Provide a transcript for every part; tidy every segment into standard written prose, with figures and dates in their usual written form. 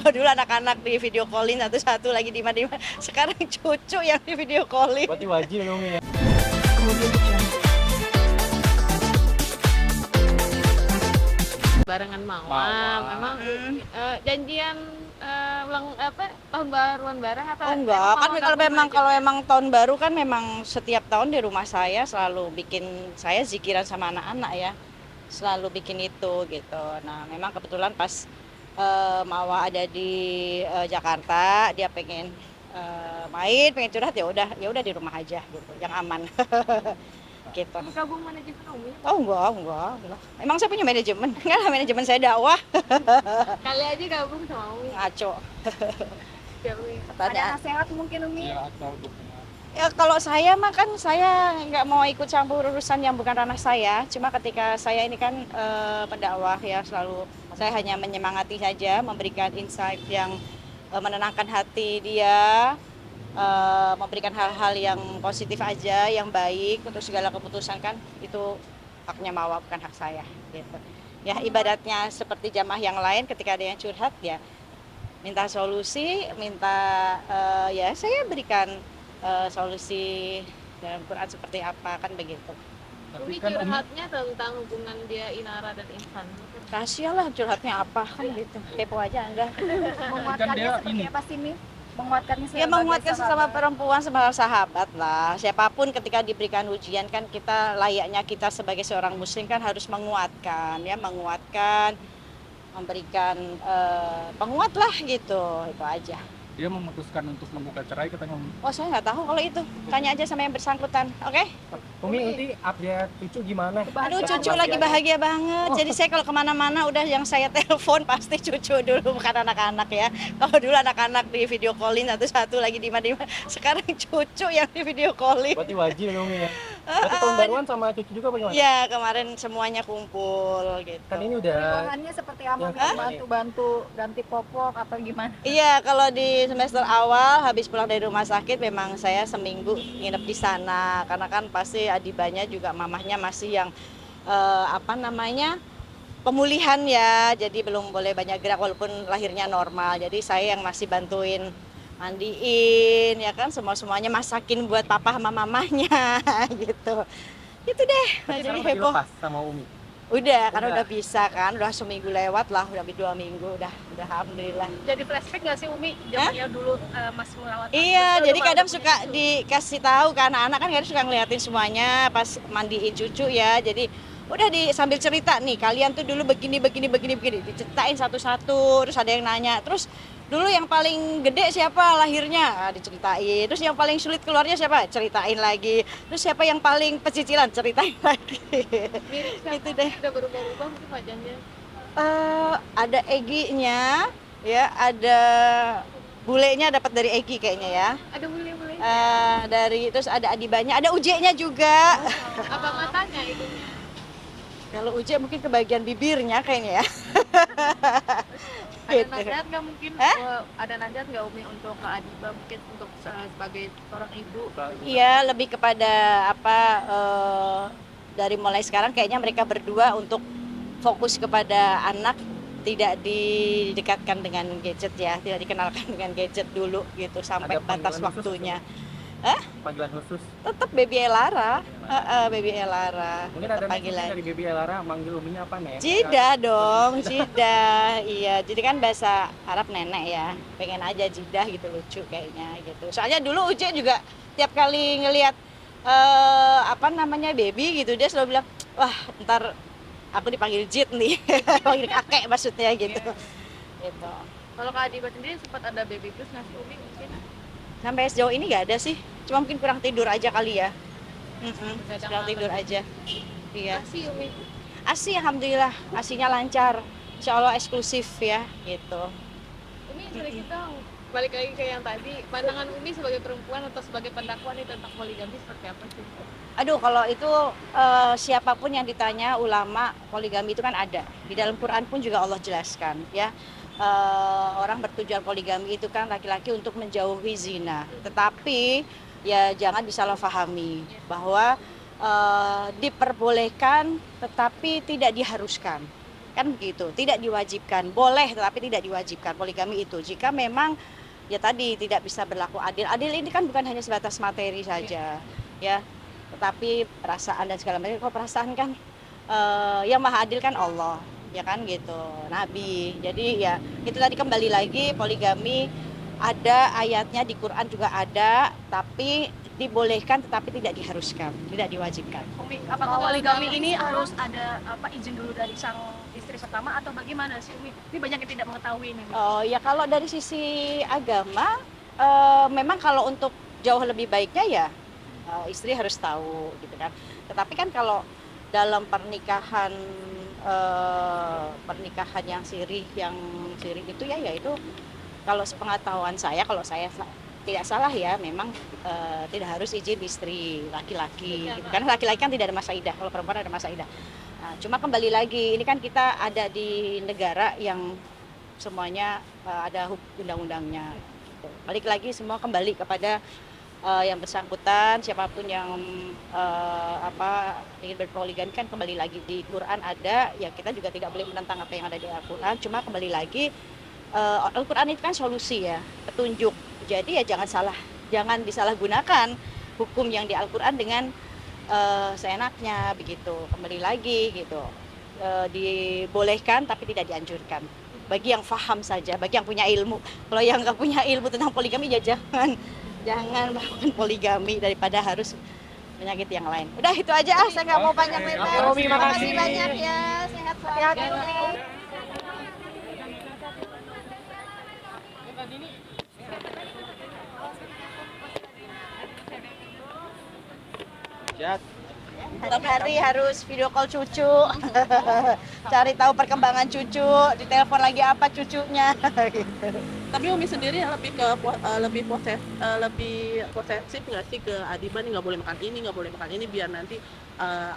Dulu anak-anak di video callin satu-satu lagi di mana, sekarang cucu yang di video callin. Berarti wajib dong ya. Barengan Mawam. Mawam. Memang janjian tahun baruan bareng atau Oh enggak, emang kan Mawam kalau gabung memang aja? kalau memang tahun baru kan memang setiap tahun di rumah saya selalu bikin saya zikiran sama anak-anak ya. Selalu bikin itu gitu. Nah, memang kebetulan pas Mawa ada di Jakarta, dia pengen main, pengen curhat ya udah di rumah aja gitu, yang aman. Gitu. Gabung manajemen Umi. Oh enggak. Emang saya punya manajemen? Enggak lah, manajemen saya dakwah. Kali aja gabung sama Umi. Ngaco. Ya, Umi. Tanya. Ada nasihat mungkin Umi. Ya atau dukungan. Ya kalau saya mah kan saya nggak mau ikut campur urusan yang bukan ranah saya. Cuma ketika saya ini kan pendakwah ya, selalu saya hanya menyemangati saja, memberikan insight yang menenangkan hati dia, memberikan hal-hal yang positif aja, yang baik. Untuk segala keputusan kan itu haknya Mawa, bukan hak saya gitu. Ya ibadatnya seperti jamaah yang lain, ketika ada yang curhat ya minta solusi, minta ya saya berikan solusi dalam Quran seperti apa, kan begitu. Umi Tapi kan Umi curhatnya tentang hubungan dia Inara dan Insan. Rahasia lah curhatnya apa, kan gitu. Kepo aja enggak. kan dia ini Apa sih Mi? Menguatkannya Ya menguatkan sesama perempuan, sama sahabat lah. Siapapun ketika diberikan ujian kan kita layaknya kita sebagai seorang muslim kan harus menguatkan ya, memberikan penguat lah gitu. Itu aja. dia memutuskan untuk membuka cerai katanya Umi. Oh saya nggak tahu kalau itu. Tanya aja sama yang bersangkutan. Oke? Umi nanti update cucu gimana? Aduh cucu lagi bahagia banget. Jadi saya kalau kemana-mana udah yang saya telepon pasti cucu dulu, bukan anak-anak ya. Kalau dulu anak-anak di video callin satu-satu lagi di mana, sekarang cucu yang di video callin. Berarti wajib dong ya. Berarti tahun baruan sama cucu juga bagaimana? Ya kemarin semuanya kumpul gitu. Kan ini udah Perjuangannya seperti apa? Hah? Bantu-bantu ganti popok atau gimana? Iya, kalau di semester awal habis pulang dari rumah sakit memang saya seminggu nginep di sana karena kan pasti adibanya juga mamahnya masih yang pemulihan ya, jadi belum boleh banyak gerak walaupun lahirnya normal. Jadi saya yang masih bantuin mandiin ya kan, semuanya masakin buat papa sama mamahnya gitu. Gitu deh. berarti Jadi sekarang masih heboh. lepas sama Umi. Udah, karena Udah. udah bisa kan, udah seminggu lewat lah, udah 2 minggu, udah alhamdulillah. Jadi flashback nggak sih Umi zamannya dulu Mas merawat? Iya, jadi kadang suka dikasih tahu ke anak-anak kan, kadang suka ngeliatin semuanya pas mandiin cucu ya. Jadi udah sambil cerita nih, kalian tuh dulu begini, diceritain satu-satu. Terus ada yang nanya, terus dulu yang paling gede siapa lahirnya? Diceritain. Terus yang paling sulit keluarnya siapa? Ceritain lagi. Terus siapa yang paling pecicilan? Ceritain lagi. Mirip siapa? Gitu deh. Udah berubah-ubah mungkin wajahnya. Ada Egy-nya, ya ada bulenya dapat dari Egy kayaknya ya. Ada bule-bule. Terus ada adibanya, ada Uje-nya juga. Apa matanya itu? Kalau Uje mungkin ke bagian bibirnya kayaknya ya. Ada Gitu. nasihat nggak mungkin? Hah? Ada nasihat nggak Umi untuk Kak Adiba mungkin untuk sebagai seorang ibu? Iya, lebih kepada dari mulai sekarang kayaknya mereka berdua untuk fokus kepada anak, tidak didekatkan dengan gadget ya, tidak dikenalkan dengan gadget dulu gitu sampai Ada batas panggilan khusus waktunya. Panggilan khusus. Tetap Baby Elara, Baby Elara. Mungkin tetap ada panggilan. dari Baby Elara manggil Uminya apa nih? Jidah dong, jidah. Iya, jadi kan bahasa Arab nenek ya. Pengen aja jidah gitu, lucu kayaknya gitu. Soalnya dulu Uje juga tiap kali ngelihat baby gitu, dia selalu bilang, "Wah, ntar aku dipanggil Jid nih." Panggil kakek maksudnya gitu. Gitu. Kalau Kak Adiba sendiri sempat ada baby blues nggak sih Umi mungkin? Sampai sejauh ini nggak ada sih. Cuma mungkin kurang tidur aja kali ya. Kurang tidur aja. Iya. Masih Umi. ASI alhamdulillah, ASInya lancar. Insya Allah eksklusif ya gitu. Umi kita balik lagi ke yang tadi, pandangan Umi sebagai perempuan atau sebagai pendakwah nih tentang poligami seperti apa sih? Aduh, kalau itu siapapun yang ditanya ulama, poligami itu kan ada. Di dalam Quran pun juga Allah jelaskan ya. Orang bertujuan poligami itu kan laki-laki untuk menjauhi zina. Tetapi ya jangan disalahpahami bahwa diperbolehkan tetapi tidak diharuskan. kan begitu. Tidak diwajibkan, boleh tetapi tidak diwajibkan poligami itu. Jika memang ya tadi tidak bisa berlaku adil. Adil ini kan bukan hanya sebatas materi saja, ya, tetapi perasaan dan segala macam. Kalau perasaan kan yang maha adil kan Allah, ya kan gitu, Nabi. Jadi ya itu tadi kembali lagi poligami ada ayatnya di Quran juga ada, tapi dibolehkan tetapi tidak diharuskan, tidak diwajibkan. Umi, apakah poligami ini harus ada izin dulu dari sang istri pertama atau bagaimana sih Umi? Ini banyak yang tidak mengetahui ini. Oh ya kalau dari sisi agama memang kalau untuk jauh lebih baiknya ya istri harus tahu gitu kan. Tetapi kan kalau dalam pernikahan yang sirih itu ya itu kalau sepengetahuan saya, kalau saya tidak salah ya, memang tidak harus izin istri laki-laki gitu. Karena laki-laki kan tidak ada masa idah, kalau perempuan ada masa idah. Nah, cuma kembali lagi ini kan kita ada di negara yang semuanya ada undang-undangnya gitu. Balik lagi semua kembali kepada yang bersangkutan, siapapun yang ingin berpoligami kan kembali lagi di Quran ada, ya kita juga tidak boleh menentang apa yang ada di Al-Quran. Cuma kembali lagi Al-Quran itu kan solusi ya, petunjuk. Jadi ya jangan disalahgunakan hukum yang di Al-Quran dengan seenaknya begitu. Kembali lagi gitu, dibolehkan tapi tidak dianjurkan. Bagi yang paham saja, bagi yang punya ilmu. Kalau yang nggak punya ilmu tentang poligami ya jangan melakukan poligami daripada harus menyakiti yang lain. Udah itu aja, saya nggak mau panjang lebar. Omi, Terima kasih makasih. banyak ya, sehat selalu. Jat. Setiap hari harus video call cucu, cari tahu perkembangan cucu, ditelepon lagi apa cucunya. Gitu. Tapi Umi sendiri lebih ke lebih posesif nggak sih ke Adiba nih, nggak boleh makan ini, nggak boleh makan ini biar nanti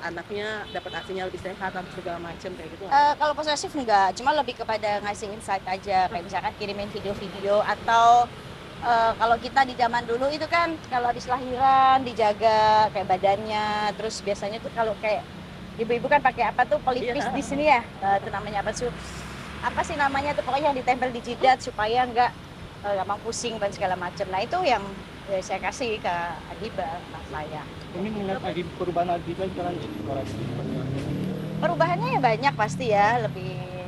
anaknya dapat asinya lebih sehat atau segala macam kayak gitu. Kalau posesif enggak, cuma lebih kepada ngasih insight aja, kayak misalkan kirimin video-video atau kalau kita di zaman dulu itu kan kalau habis lahiran dijaga kayak badannya, terus biasanya tuh kalau kayak ibu-ibu kan pakai apa tuh pelipis di sini ya, itu namanya apa sih? Apa sih namanya tuh pokoknya yang ditempel di jidat supaya nggak gampang pusing dan segala macam. Nah itu yang saya kasih ke Adiba, anak saya. Ini melihat perubahan Adiba sekarang Perubahannya ya banyak pasti ya,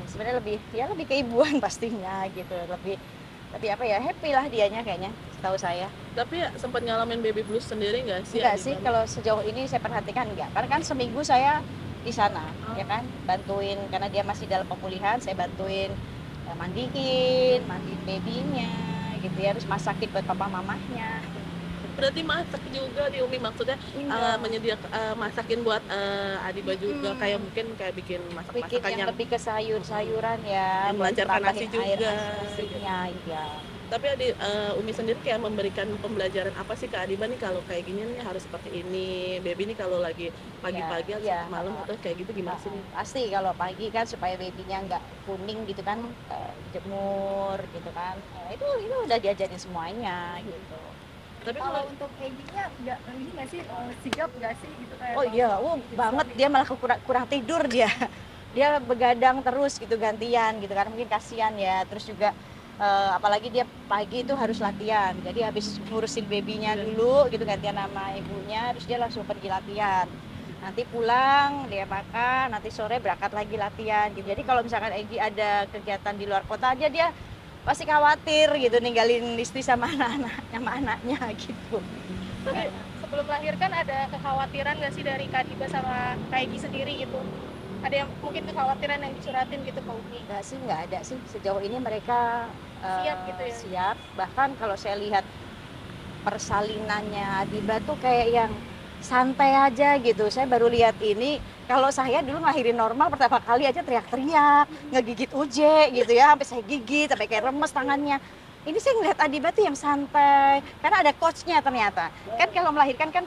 sebenarnya lebih keibuan pastinya gitu, lebih apa ya, happy lah dianya kayaknya, setahu saya. Tapi sempat ngalamin baby blues sendiri nggak sih? Enggak Adiba? sih, kalau sejauh ini saya perhatikan enggak, karena kan seminggu saya di sana, ya kan, bantuin karena dia masih dalam pemulihan, saya bantuin mandiin babynya gitu ya, terus masakin buat papa mamahnya. Berarti masak juga di Umi, maksudnya menyediakan masakin buat Adiba juga, kayak mungkin kayak bikin Bikin masak-masakan yang yang lebih ke sayur-sayuran ya, yang melancarkan tambahin nasi air juga. asinnya, iya. Tapi Umi sendiri kayak memberikan pembelajaran apa sih ke Adiba nih, kalau kayak gini nih harus seperti ini, baby nih kalau lagi pagi-pagi atau Iya. malam atau kayak gitu gimana sih? Pasti kalau pagi kan supaya babynya nggak kuning gitu kan, jemur gitu kan. Itu udah diajarin semuanya gitu. Tapi Kalau untuk Egy-nya ini nggak sih sigap nggak sih gitu kayak? Oh iya, banget, dia malah kurang tidur dia. Dia begadang terus gitu gantian gitu kan, mungkin kasihan ya. Terus juga apalagi dia pagi itu harus latihan. Jadi habis ngurusin babynya dulu gitu gantian sama ibunya, terus dia langsung pergi latihan. Nanti pulang dia makan, nanti sore berangkat lagi latihan gitu. Jadi kalau misalkan Egy ada kegiatan di luar kota aja, dia pasti khawatir gitu ninggalin istri sama anaknya gitu. Tapi sebelum melahirkan ada kekhawatiran nggak sih dari Kak Adiba sama Kak Egy sendiri gitu? Ada yang mungkin kekhawatiran yang dicuratin gitu ke Umi? Nggak ada sih, sejauh ini mereka Siap gitu ya? siap. Bahkan kalau saya lihat persalinannya Adiba tuh kayak yang santai aja gitu. Saya baru lihat ini, kalau saya dulu ngelahirin normal pertama kali aja teriak-teriak, ngegigit uje gitu ya, sampai saya gigit, sampai kayak remes tangannya. Ini saya ngeliat Adiba tuh yang santai, karena ada coachnya ternyata. Kan kalau melahirkan kan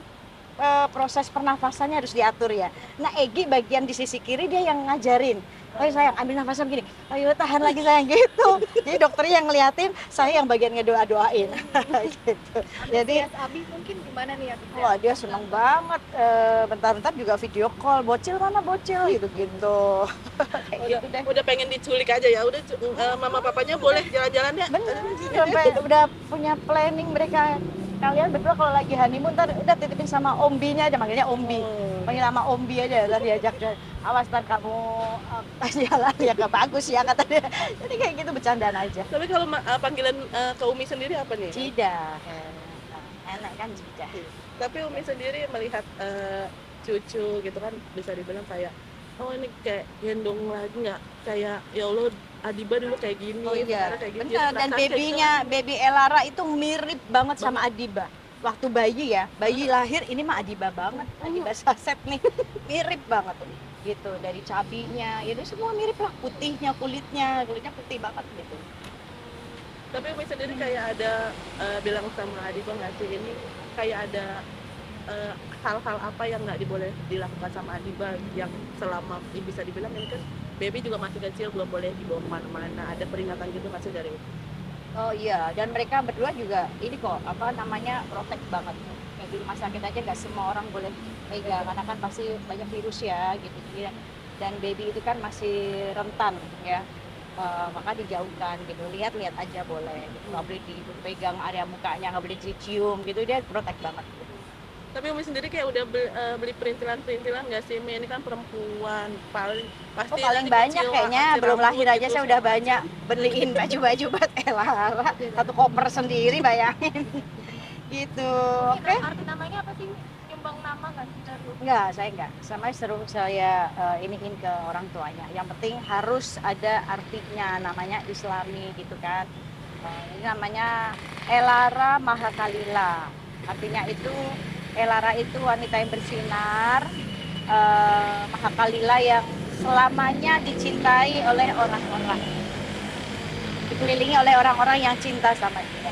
proses pernafasannya harus diatur ya. Nah Egy bagian di sisi kiri dia yang ngajarin. ayo sayang ambil nafasnya begini, ayo tahan lagi sayang gitu. Jadi dokternya yang ngeliatin, saya yang bagian ngedoa-doain. Gitu. Jadi Abi mungkin gimana nih ya? wah dia seneng banget, bentar-bentar juga video call, bocil mana bocil gitu-gitu. Kayak gitu deh. Udah pengen diculik aja ya, udah mama papanya boleh jalan-jalan ya. Bener, sampai udah punya planning mereka. Kalian berdua kalau lagi honeymoon ntar udah titipin sama ombinya aja, manggilnya ombi. Panggil sama ombi aja, ntar diajak awas ntar kamu jalan ya gak bagus ya kata dia. Jadi kayak gitu bercandaan aja. Tapi kalau panggilan ke Umi sendiri apa nih? Cidah, enak kan cidah. Tapi Umi sendiri melihat cucu gitu kan bisa dibilang kayak oh ini kayak gendong lagi nggak kayak ya Allah Adiba dulu kayak gini Oh iya, sekarang kayak gini. bener. Dan babynya, baby Elara itu mirip banget sama Adiba. Waktu bayi ya, bayi lahir ini mah Adiba banget, Adiba saset nih, mirip banget gitu. Dari cabinya, itu semua mirip lah, putihnya, kulitnya putih banget gitu. Tapi Umi sendiri kayak ada bilang sama Adiba nggak sih ini kayak ada hal-hal apa yang nggak diboleh dilakukan sama Adiba yang selama bisa dibilang ini kan baby juga masih kecil belum boleh dibawa kemana-mana, ada peringatan gitu masih dari Oh iya, dan mereka berdua juga ini kok apa namanya protect banget. Kayak di rumah sakit aja nggak semua orang boleh pegang, karena kan pasti banyak virus ya gitu. Dan baby itu kan masih rentan ya. Maka dijauhkan gitu, lihat-lihat aja boleh gitu. Nggak boleh dipegang area mukanya, nggak boleh dicium gitu, dia protect banget. Tapi Umi sendiri kayak udah beli perintilan-perintilan nggak sih? Umi ini kan perempuan paling pasti Paling nanti banyak kecil, kayaknya, kasih belum rambut lahir aja gitu, saya udah banyak beliin baju-baju buat Elara, satu koper sendiri bayangin. Gitu, oke? Arti namanya apa sih? Nyumbang nama nggak sih? Enggak, saya enggak. Sama seru saya iniin ke orang tuanya. Yang penting harus ada artinya, namanya Islami gitu kan. Ini namanya Elara Mahakalila. Artinya itu Elara itu wanita yang bersinar, Mahakalila yang selamanya dicintai oleh orang-orang. Dikelilingi oleh orang-orang yang cinta sama dia.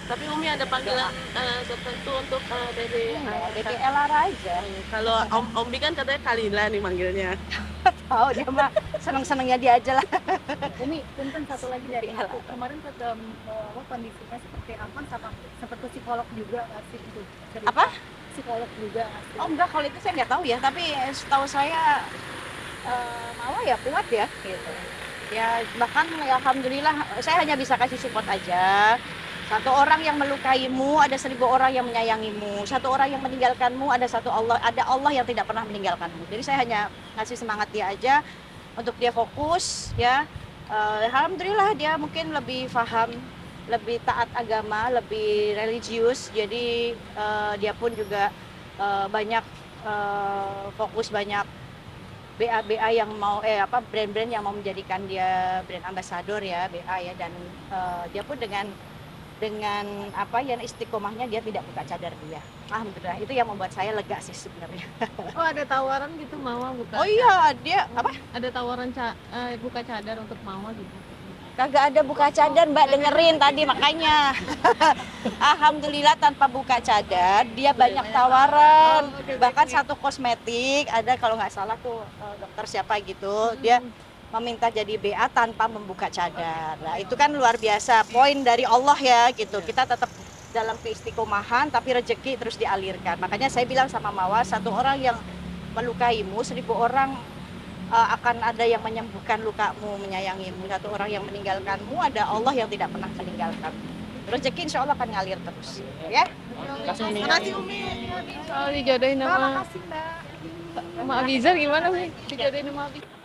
Tapi Umi ada panggilan tertentu untuk Dede. Jadi Elara aja. Kalau Om Bi kan katanya Kalila nih manggilnya. Tahu dia mah seneng-senengnya dia aja lah. Umi, punten satu lagi dari aku. Kemarin kondisinya seperti apa? Seperti psikolog juga nggak sih? Itu cerita. Apa? Psikolog juga nggak sih? Oh enggak, kalau itu saya nggak tahu ya. Tapi setahu saya Mawar ya kuat ya gitu. Ya bahkan ya, alhamdulillah saya hanya bisa kasih support aja. Satu orang yang melukaimu, ada 1000 orang yang menyayangimu. Satu orang yang meninggalkanmu, ada Allah yang tidak pernah meninggalkanmu. Jadi saya hanya ngasih semangat dia aja untuk dia fokus ya. Alhamdulillah dia mungkin lebih paham, lebih taat agama, lebih religius. Jadi dia pun juga banyak fokus, banyak BA yang mau brand-brand yang mau menjadikan dia brand ambassador ya, BA ya, dan dia pun dengan apa yang istiqomahnya dia tidak buka cadar dia. Alhamdulillah itu yang membuat saya lega sih sebenarnya. Oh ada tawaran gitu Mama buka? Oh iya, dia apa? Ada tawaran buka cadar untuk Mama gitu? Kagak ada buka cadar, Mbak, dengerin tadi makanya. Alhamdulillah tanpa buka cadar dia banyak tawaran. Bahkan satu kosmetik ada kalau nggak salah tuh dokter siapa gitu, dia meminta jadi BA tanpa membuka cadar. Nah, itu kan luar biasa, poin dari Allah ya gitu. Kita tetap dalam keistiqomahan tapi rezeki terus dialirkan. Makanya saya bilang sama Mawar, satu orang yang melukaimu, 1000 orang akan ada yang menyembuhkan lukamu, menyayangimu. Satu orang yang meninggalkanmu, ada Allah yang tidak pernah meninggalkan. Rezeki insya Allah akan ngalir terus, ya. Makasih Umi. Soal dijodohin sama Makasih Mbak. Abizar gimana sih? Dijodohin sama Abizar?